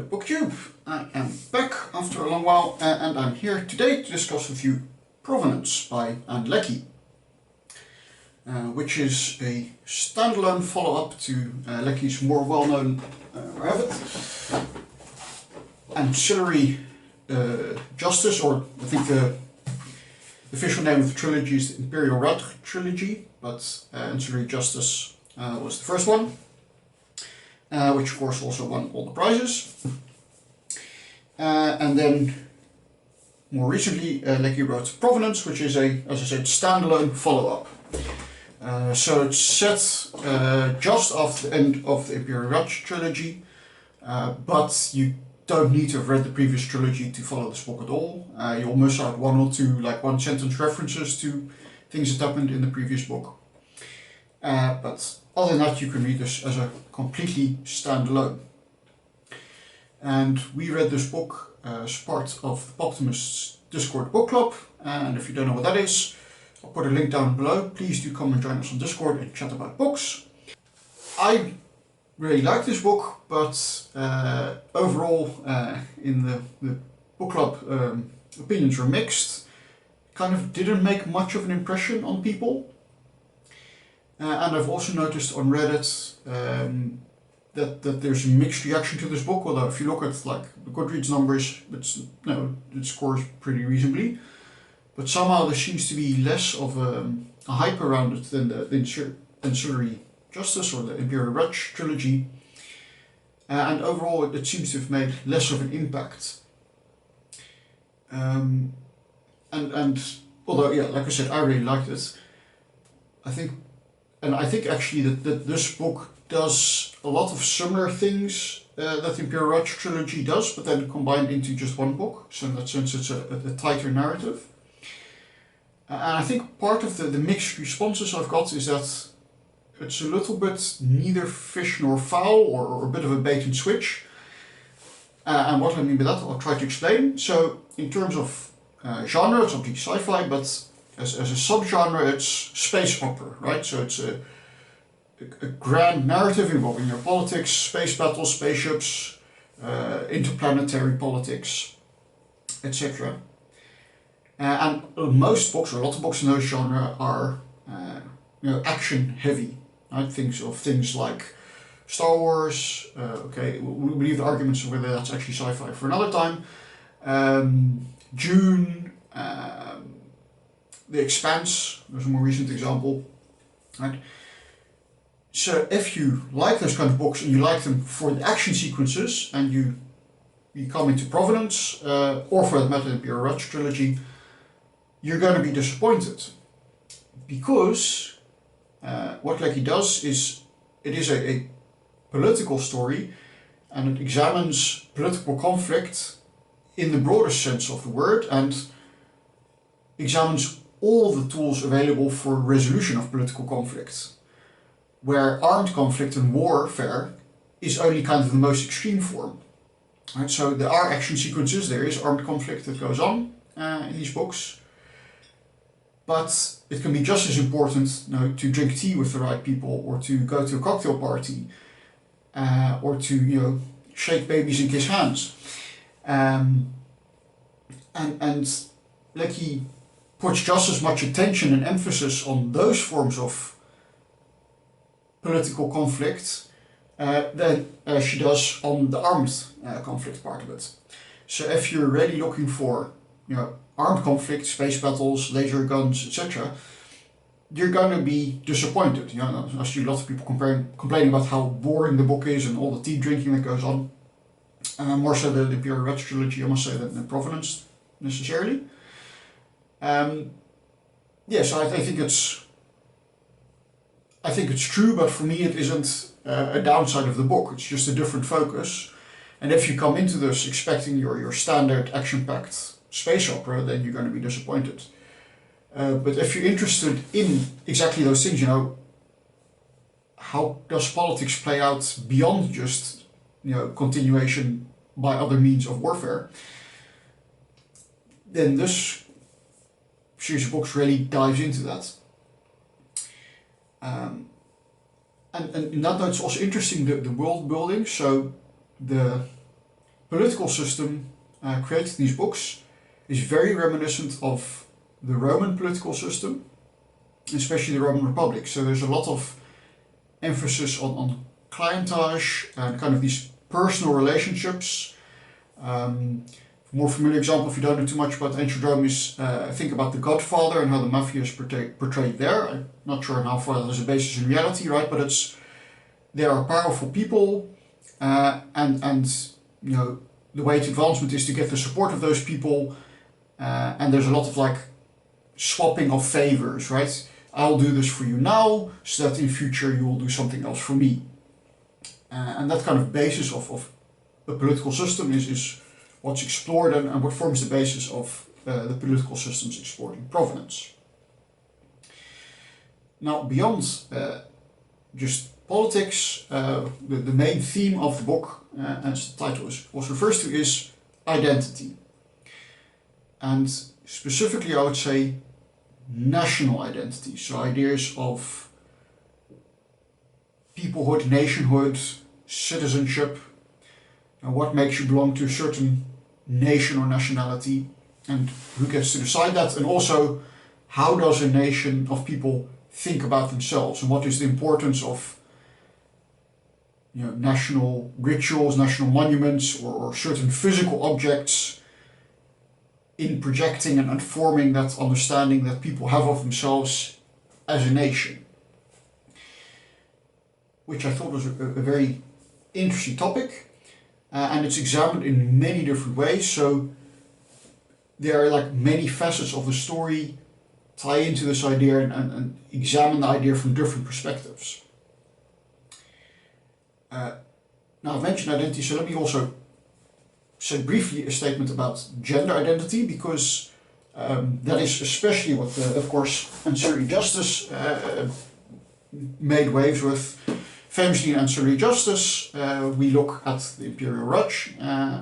BookTube. I am back after a long while and I'm here today to discuss with you Provenance by Ann Leckie, which is a standalone follow-up to Leckie's more well-known, where I have it, Ancillary Justice, or I think the official name of the trilogy is the Imperial Red Trilogy, but Ancillary Justice was the first one. Which of course also won all the prizes. And then more recently Leckie wrote Provenance, which is a, as I said, standalone follow-up. So it's set just after the end of the Imperial Red trilogy, but you don't need to have read the previous trilogy to follow this book at all. You'll miss out one or two, like one sentence references to things that happened in the previous book. But other than that, you can read this as a completely standalone. And we read this book as part of the Optimist's Discord book club. And if you don't know what that is, I'll put a link down below. Please do come and join us on Discord and chat about books. I really like this book, but overall, in the book club, opinions were mixed. Kind of didn't make much of an impression on people. And I've also noticed on Reddit that there's a mixed reaction to this book, although if you look at like the Goodreads numbers, it scores pretty reasonably. But somehow there seems to be less of a hype around it than the Ancillary Justice or the Imperial Red trilogy. And overall it seems to have made less of an impact. And although, yeah, like I said, I really liked it, I think actually that this book does a lot of similar things that the Imperial Red trilogy does, but then combined into just one book. So in that sense it's a tighter narrative. And I think part of the mixed responses I've got is that it's a little bit neither fish nor fowl, or a bit of a bait and switch. And what I mean by that, I'll try to explain. So in terms of genre, it's obviously sci-fi, but as a subgenre, it's space opera, right? So it's a grand narrative involving your politics, space battles, spaceships, interplanetary politics, etc. And most books, or a lot of books in those genre, are action heavy. Right? Things like Star Wars. Okay, we'll leave the arguments of whether that's actually sci-fi for another time. Dune. The Expanse, there's a more recent example, right? So if you like those kind of books and you like them for the action sequences, and you come into Provenance, or for that matter the Imperial Red trilogy, you're going to be disappointed. Because what Leckie does is, it is a political story, and it examines political conflict in the broadest sense of the word, and examines all the tools available for resolution of political conflict, where armed conflict and warfare is only kind of the most extreme form. Right? So there are action sequences, there is armed conflict that goes on in these books, but it can be just as important to drink tea with the right people, or to go to a cocktail party, or to shake babies and kiss hands. And Leckie puts just as much attention and emphasis on those forms of political conflict than she does on the armed conflict part of it. So if you're really looking for armed conflict, space battles, laser guns, etc., you're going to be disappointed. I see a lot of people complaining about how boring the book is and all the tea drinking that goes on. More so the Imperial Red trilogy, I must say, than Provenance necessarily. Yes, I think it's true, but for me it isn't a downside of the book. It's just a different focus. And if you come into this expecting your standard action-packed space opera, then you're going to be disappointed. But if you're interested in exactly those things, how does politics play out beyond just continuation by other means of warfare, then this series of books really dives into that. And in that note, it's also interesting the world building. So the political system created in these books is very reminiscent of the Roman political system, especially the Roman Republic. So there's a lot of emphasis on clientage and kind of these personal relationships. More familiar example, if you don't know too much about ancient Rome, is think about The Godfather and how the mafia is portrayed there. I'm not sure how far that is a basis in reality, right? But they are powerful people, and you know, the way to advancement is to get the support of those people, and there's a lot of like swapping of favors, right? I'll do this for you now, so that in future you will do something else for me. And that kind of basis of a political system is what's explored and what forms the basis of the political systems explored in Provenance. Now, beyond just politics, the main theme of the book, as the title was refers to, is identity. And specifically, I would say national identity, so ideas of peoplehood, nationhood, citizenship, and what makes you belong to a certain nation or nationality, and who gets to decide that, and also how does a nation of people think about themselves, and what is the importance of, you know, national rituals, national monuments, or certain physical objects in projecting and forming that understanding that people have of themselves as a nation. Which I thought was a very interesting topic, and it's examined in many different ways. So there are like many facets of the story tie into this idea and examine the idea from different perspectives. Now I've mentioned identity, so let me also say briefly a statement about gender identity, because that is especially what, of course, Ancillary Justice made waves with. Famously in Ancillary Justice, we look at the Imperial Raj,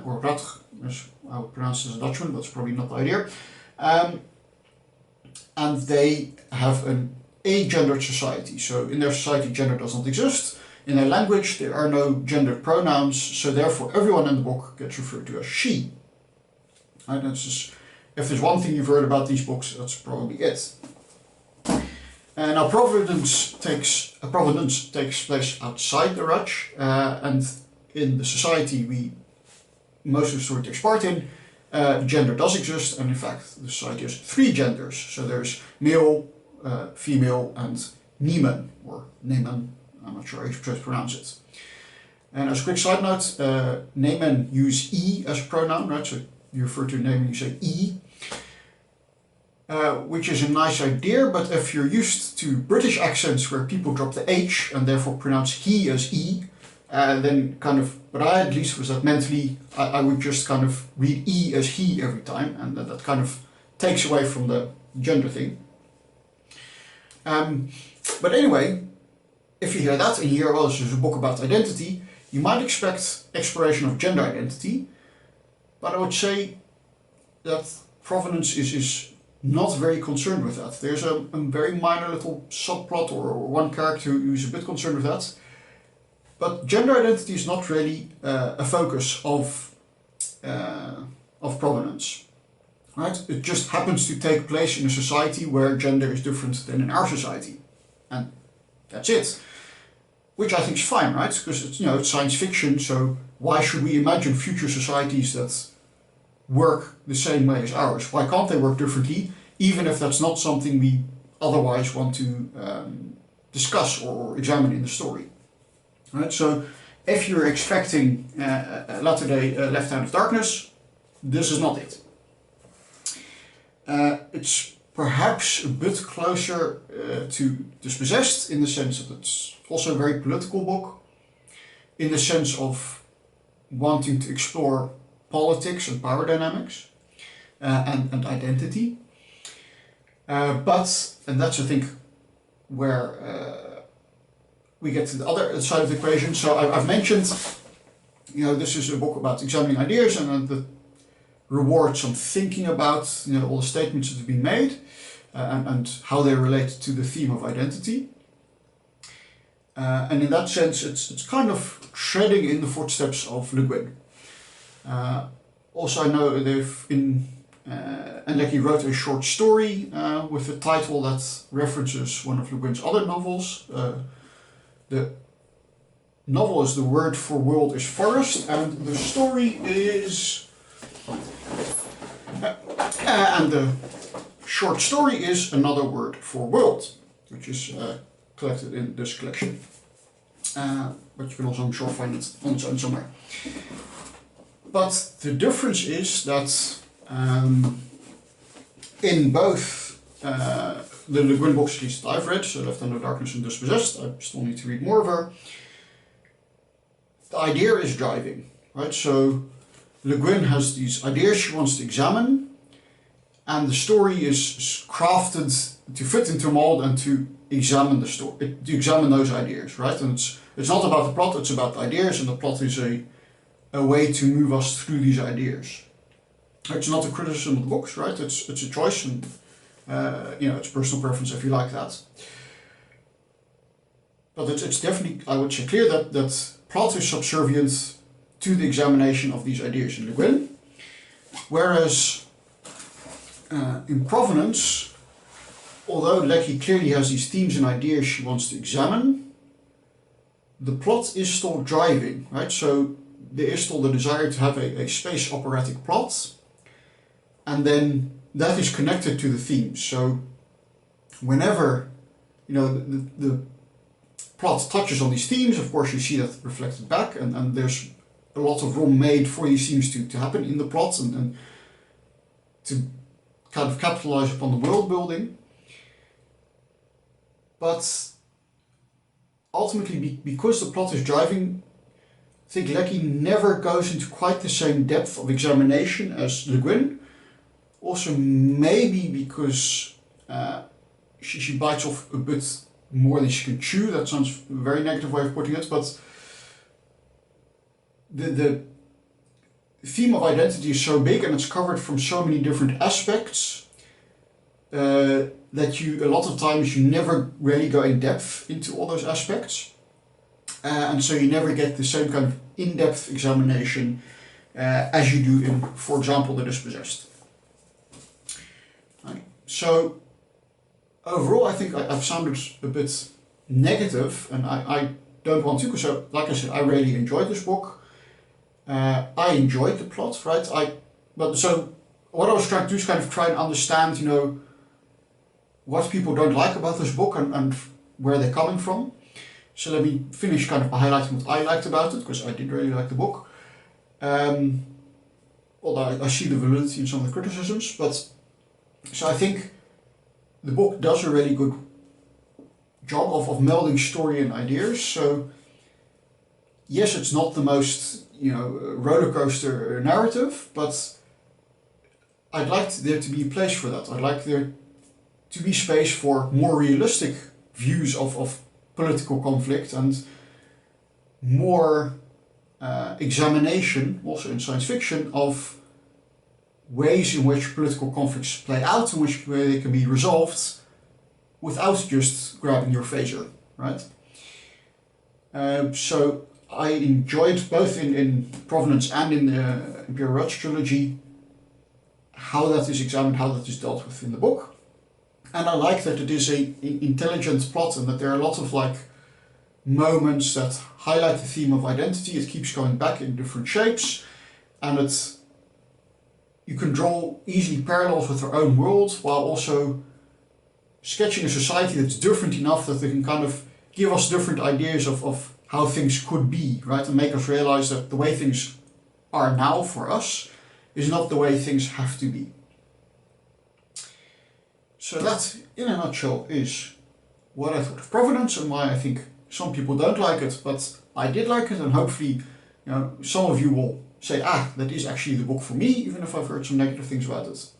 or Raj, as I would pronounce it as a Dutchman, but it's probably not the idea. And they have an agendered society. So in their society, gender does not exist. In their language, there are no gendered pronouns, so therefore everyone in the book gets referred to as she. And that's just, if there's one thing you've heard about these books, that's probably it. Now Provenance takes place outside the Raj, and in the society most of the story takes part in, gender does exist, and in fact the society has 3 genders. So there's male, female, and Nieman, or Neman, I'm not sure how you pronounce it. And as a quick side note, Neman use E as a pronoun, right? So you refer to Neman, you say E. Which is a nice idea, but if you're used to British accents where people drop the H and therefore pronounce he as E, then kind of, what I at least was that mentally I would just kind of read E as he every time, and that kind of takes away from the gender thing. But anyway, if you hear that and you hear, well, this is a book about identity, you might expect exploration of gender identity, but I would say that Provenance is not very concerned with that. There's a very minor little subplot or one character who's a bit concerned with that. But gender identity is not really a focus of Provenance. Right? It just happens to take place in a society where gender is different than in our society. And that's it. Which I think is fine, right? Because it's, it's science fiction, so why should we imagine future societies that work the same way as ours? Why can't they work differently, even if that's not something we otherwise want to discuss or examine in the story? Right? So if you're expecting latter-day Left Hand of Darkness, this is not it. It's perhaps a bit closer to Dispossessed, in the sense that it's also a very political book, in the sense of wanting to explore politics and power dynamics and identity. And that's, I think, where we get to the other side of the equation. So I've mentioned, this is a book about examining ideas and that rewards some thinking about all the statements that have been made and how they relate to the theme of identity. And in that sense, it's kind of treading in the footsteps of Le Guin. Also, I know Ann Leckie wrote a short story with a title that references one of Le Guin's other novels. The novel is The Word for World is Forest, and the story is... and the short story is Another Word for World, which is collected in this collection. But you can also, I'm sure, find it on its own somewhere. But the difference is that in both the Le Guin books, at least that I've read, so Left Under Darkness and Dispossessed, I still need to read more of her, the idea is driving, right? So Le Guin has these ideas she wants to examine, and the story is crafted to fit into a mold and to examine the story, to examine those ideas, right? And it's not about the plot, it's about the ideas, and the plot is a way to move us through these ideas. It's not a criticism of the books, right? It's a choice, and it's personal preference if you like that. But it's definitely, I would say, clear that plot is subservient to the examination of these ideas in Le Guin, whereas in Provenance, although Leckie clearly has these themes and ideas she wants to examine, the plot is still driving, right? So there is still the desire to have a space operatic plot, and then that is connected to the themes. So whenever the plot touches on these themes, of course you see that reflected back, and there's a lot of room made for these themes to happen in the plot and to kind of capitalize upon the world building. But ultimately, because the plot is driving, I think Leckie never goes into quite the same depth of examination as Le Guin. Also, maybe because she bites off a bit more than she can chew. That sounds a very negative way of putting it, but the theme of identity is so big and it's covered from so many different aspects that a lot of times you never really go in depth into all those aspects, and so you never get the same kind of in-depth examination as you do in, for example, The Dispossessed. Right. So overall, I think I've sounded a bit negative, and I don't want to, because like I said, I really enjoyed this book. I enjoyed the plot, right? So what I was trying to do is kind of try and understand, what people don't like about this book and where they're coming from. So let me finish kind of by highlighting what I liked about it, because I did really like the book. Although I see the validity in some of the criticisms, but so I think the book does a really good job of melding story and ideas. So yes, it's not the most roller coaster narrative, but I'd like there to be a place for that. I'd like there to be space for more realistic views of political conflict and more examination, also in science fiction, of ways in which political conflicts play out, in which way they can be resolved without just grabbing your phaser, right? So I enjoyed both in Provenance and in the Imperial Rush trilogy how that is examined, how that is dealt with in the book. And I like that it is an intelligent plot and that there are a lot of moments that highlight the theme of identity. It keeps going back in different shapes, and you can draw easily parallels with our own world while also sketching a society that's different enough that they can kind of give us different ideas of how things could be, right? And make us realize that the way things are now for us is not the way things have to be. So that, in a nutshell, is what I thought of Provenance and why I think some people don't like it, but I did like it, and hopefully, some of you will say, that is actually the book for me, even if I've heard some negative things about it.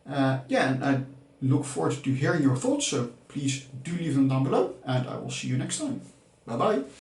And I look forward to hearing your thoughts, so please do leave them down below, and I will see you next time. Bye bye.